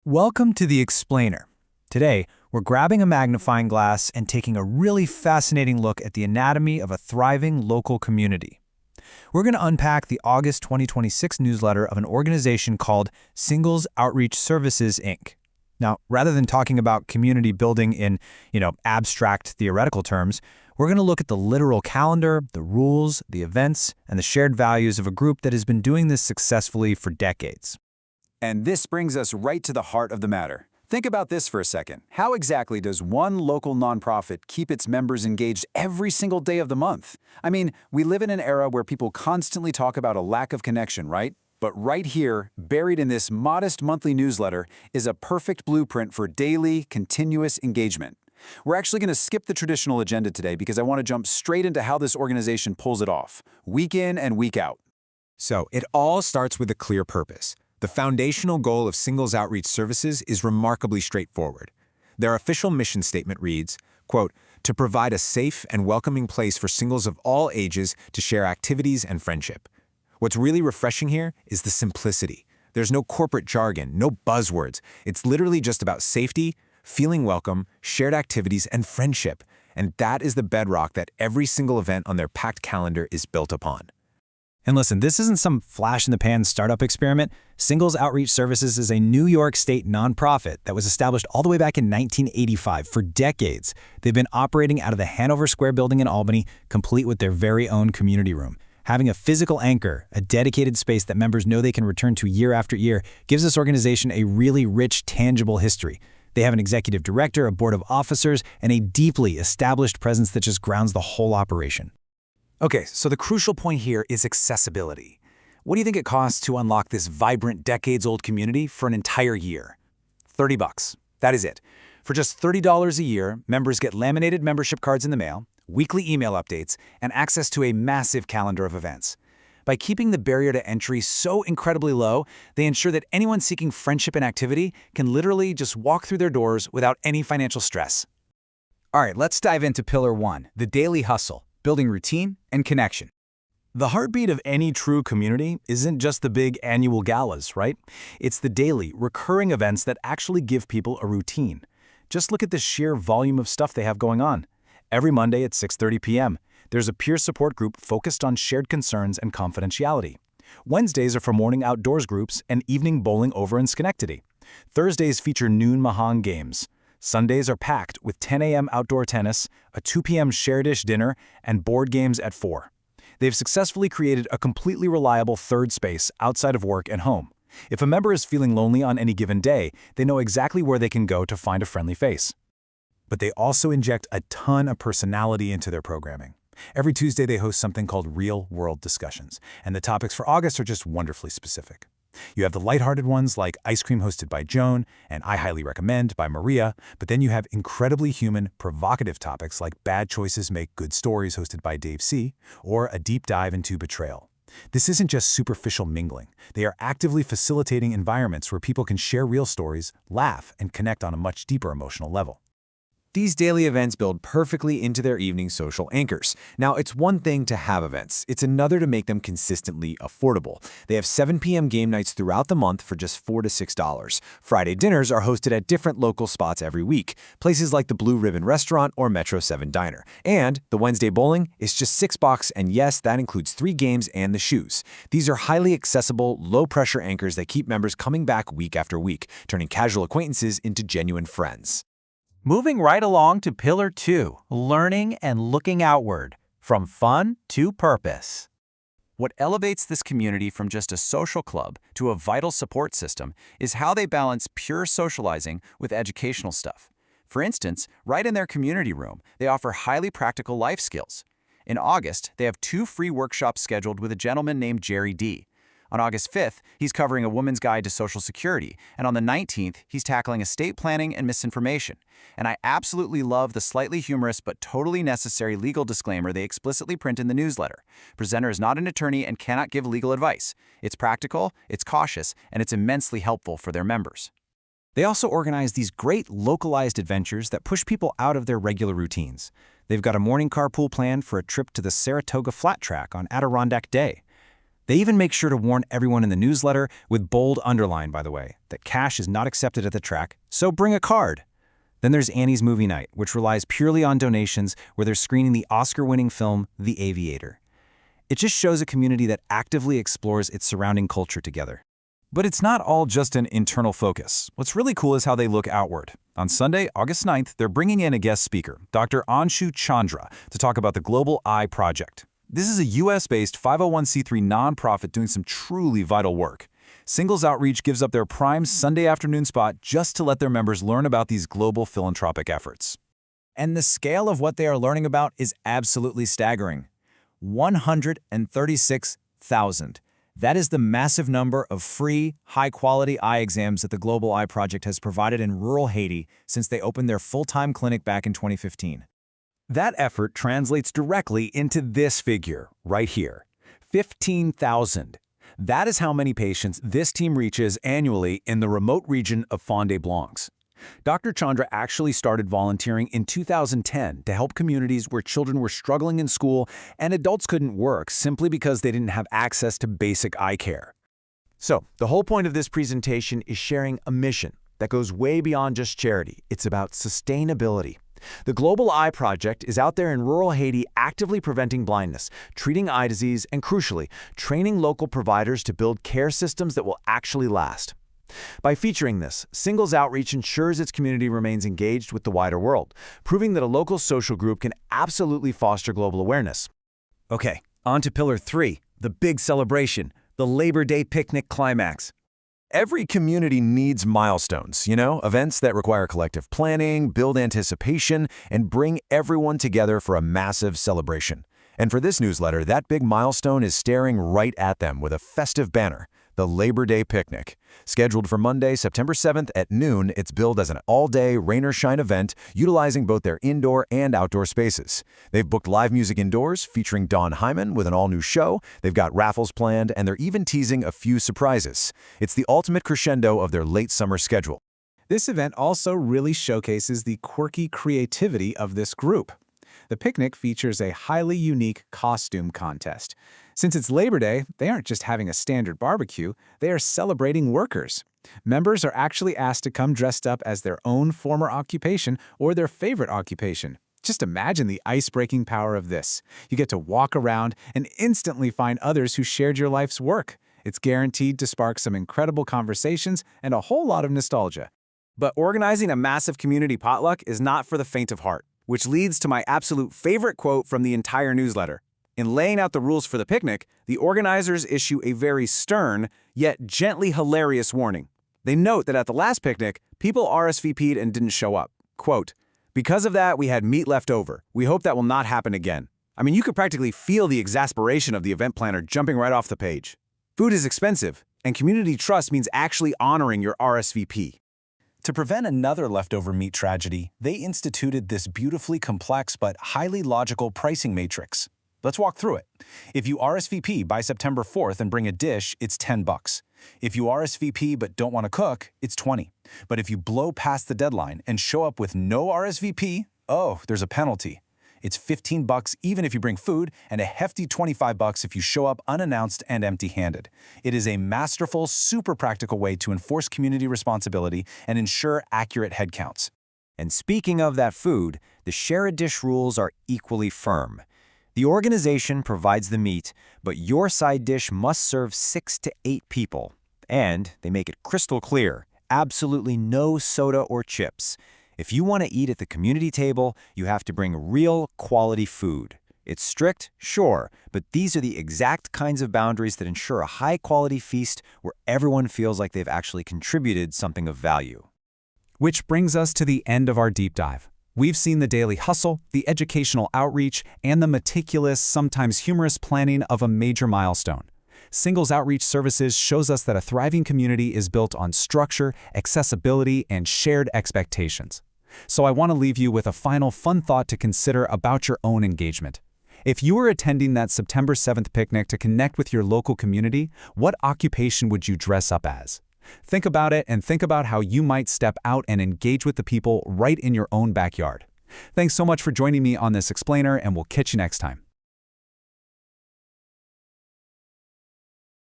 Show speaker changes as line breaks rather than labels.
Welcome to The Explainer. Today, we're grabbing a magnifying glass and taking a really fascinating look at the anatomy of a thriving local community. We're going to unpack the August 2026 newsletter of an organization called Singles Outreach Services, Inc. Now, rather than talking about community building in, abstract theoretical terms, we're going to look at the literal calendar, the rules, the events, and the shared values of a group that has been doing this successfully for decades.
And this brings us right to the heart of the matter. Think about this for a second. How exactly does one local nonprofit keep its members engaged every single day of the month? I mean, we live in an era where people constantly talk about a lack of connection, right? But right here, buried in this modest monthly newsletter, is a perfect blueprint for daily, continuous engagement. We're actually going to skip the traditional agenda today because I want to jump straight into how this organization pulls it off, week in and week out.
So it all starts with a clear purpose. The foundational goal of Singles Outreach Services is remarkably straightforward. Their official mission statement reads, quote, "To provide a safe and welcoming place for singles of all ages to share activities and friendship." What's really refreshing here is the simplicity. There's no corporate jargon, no buzzwords. It's literally just about safety, feeling welcome, shared activities, and friendship. And that is the bedrock that every single event on their packed calendar is built upon.
And listen, this isn't some flash-in-the-pan startup experiment. Singles Outreach Services is a New York State nonprofit that was established all the way back in 1985. For decades, they've been operating out of the Hanover Square building in Albany, complete with their very own community room. Having a physical anchor, a dedicated space that members know they can return to year after year, gives this organization a really rich, tangible history. They have an executive director, a board of officers, and a deeply established presence that just grounds the whole operation.
Okay, so the crucial point here is accessibility. What do you think it costs to unlock this vibrant, decades-old community for an entire year? $30. That is it. For just $30 a year, members get laminated membership cards in the mail, weekly email updates, and access to a massive calendar of events. By keeping the barrier to entry so incredibly low, they ensure that anyone seeking friendship and activity can literally just walk through their doors without any financial stress.
All right, let's dive into Pillar 1, the daily hustle. Building routine and connection.
The heartbeat of any true community isn't just the big annual galas, right? It's the daily, recurring events that actually give people a routine. Just look at the sheer volume of stuff they have going on. Every Monday at 6:30 p.m., there's a peer support group focused on shared concerns and confidentiality. Wednesdays are for morning outdoors groups and evening bowling over in Schenectady. Thursdays feature noon Mahang games. Sundays are packed with 10 a.m. outdoor tennis, a 2 p.m. shared-ish dinner, and board games at 4. They've successfully created a completely reliable third space outside of work and home. If a member is feeling lonely on any given day, they know exactly where they can go to find a friendly face. But they also inject a ton of personality into their programming. Every Tuesday, they host something called Real-World Discussions, and the topics for August are just wonderfully specific. You have the lighthearted ones like Ice Cream hosted by Joan and I Highly Recommend by Maria, but then you have incredibly human, provocative topics like Bad Choices Make Good Stories hosted by Dave C., or a deep dive into betrayal. This isn't just superficial mingling. They are actively facilitating environments where people can share real stories, laugh, and connect on a much deeper emotional level.
These daily events build perfectly into their evening social anchors. Now, it's one thing to have events. It's another to make them consistently affordable. They have 7 p.m. game nights throughout the month for just $4 to $6. Friday dinners are hosted at different local spots every week, places like the Blue Ribbon Restaurant or Metro 7 Diner. And the Wednesday bowling is just $6, and yes, that includes 3 games and the shoes. These are highly accessible, low-pressure anchors that keep members coming back week after week, turning casual acquaintances into genuine friends.
Moving right along to Pillar 2, learning and looking outward, from fun to purpose.
What elevates this community from just a social club to a vital support system is how they balance pure socializing with educational stuff. For instance, right in their community room, they offer highly practical life skills. In August, they have 2 free workshops scheduled with a gentleman named Jerry D. On August 5th, he's covering A Woman's Guide to Social Security, and on the 19th, he's tackling estate planning and misinformation. And I absolutely love the slightly humorous but totally necessary legal disclaimer they explicitly print in the newsletter. Presenter is not an attorney and cannot give legal advice. It's practical, it's cautious, and it's immensely helpful for their members.
They also organize these great localized adventures that push people out of their regular routines. They've got a morning carpool planned for a trip to the Saratoga Flat Track on Adirondack Day. They even make sure to warn everyone in the newsletter, with bold underline, by the way, that cash is not accepted at the track, so bring a card. Then there's Annie's Movie Night, which relies purely on donations, where they're screening the Oscar-winning film The Aviator. It just shows a community that actively explores its surrounding culture together.
But it's not all just an internal focus. What's really cool is how they look outward. On Sunday, August 9th, they're bringing in a guest speaker, Dr. Anshu Chandra, to talk about the Global Eye Project. This is a US-based 501c3 nonprofit doing some truly vital work. Singles Outreach gives up their prime Sunday afternoon spot just to let their members learn about these global philanthropic efforts.
And the scale of what they are learning about is absolutely staggering. 136,000. That is the massive number of free, high-quality eye exams that the Global Eye Project has provided in rural Haiti since they opened their full-time clinic back in 2015.
That effort translates directly into this figure right here, 15,000. That is how many patients this team reaches annually in the remote region of Fond-des-Blancs. Dr. Chandra actually started volunteering in 2010 to help communities where children were struggling in school and adults couldn't work simply because they didn't have access to basic eye care.
So, the whole point of this presentation is sharing a mission that goes way beyond just charity. It's about sustainability. The Global Eye Project is out there in rural Haiti actively preventing blindness, treating eye disease, and crucially, training local providers to build care systems that will actually last. By featuring this, Singles Outreach ensures its community remains engaged with the wider world, proving that a local social group can absolutely foster global awareness.
Okay, on to Pillar 3, the big celebration, the Labor Day picnic climax.
Every community needs milestones, events that require collective planning, build anticipation, and bring everyone together for a massive celebration. And for this newsletter, that big milestone is staring right at them with a festive banner, the Labor Day Picnic. Scheduled for Monday, September 7th at noon, it's billed as an all-day, rain or shine event, utilizing both their indoor and outdoor spaces. They've booked live music indoors, featuring Don Hyman with an all-new show, they've got raffles planned, and they're even teasing a few surprises. It's the ultimate crescendo of their late summer schedule.
This event also really showcases the quirky creativity of this group. The picnic features a highly unique costume contest. Since it's Labor Day, they aren't just having a standard barbecue, they are celebrating workers. Members are actually asked to come dressed up as their own former occupation or their favorite occupation. Just imagine the ice-breaking power of this. You get to walk around and instantly find others who shared your life's work. It's guaranteed to spark some incredible conversations and a whole lot of nostalgia.
But organizing a massive community potluck is not for the faint of heart, which leads to my absolute favorite quote from the entire newsletter. In laying out the rules for the picnic, the organizers issue a very stern, yet gently hilarious warning. They note that at the last picnic, people RSVP'd and didn't show up. Quote, "Because of that, we had meat left over. We hope that will not happen again." I mean, you could practically feel the exasperation of the event planner jumping right off the page. Food is expensive, and community trust means actually honoring your RSVP. To prevent another leftover meat tragedy, they instituted this beautifully complex but highly logical pricing matrix. Let's walk through it. If you RSVP by September 4th and bring a dish, it's $10. If you RSVP but don't want to cook, it's $20. But if you blow past the deadline and show up with no RSVP, oh, there's a penalty. It's $15 even if you bring food, and a hefty $25 if you show up unannounced and empty-handed. It is a masterful, super practical way to enforce community responsibility and ensure accurate head counts.
And speaking of that food, the share-a-dish rules are equally firm. The organization provides the meat, but your side dish must serve 6 to 8 people. And they make it crystal clear, absolutely no soda or chips. If you want to eat at the community table, you have to bring real quality food. It's strict, sure, but these are the exact kinds of boundaries that ensure a high-quality feast where everyone feels like they've actually contributed something of value.
Which brings us to the end of our deep dive. We've seen the daily hustle, the educational outreach, and the meticulous, sometimes humorous planning of a major milestone. Singles Outreach Services shows us that a thriving community is built on structure, accessibility, and shared expectations. So I want to leave you with a final fun thought to consider about your own engagement. If you were attending that September 7th picnic to connect with your local community, what occupation would you dress up as? Think about it and think about how you might step out and engage with the people right in your own backyard. Thanks so much for joining me on this explainer, and we'll catch you next time.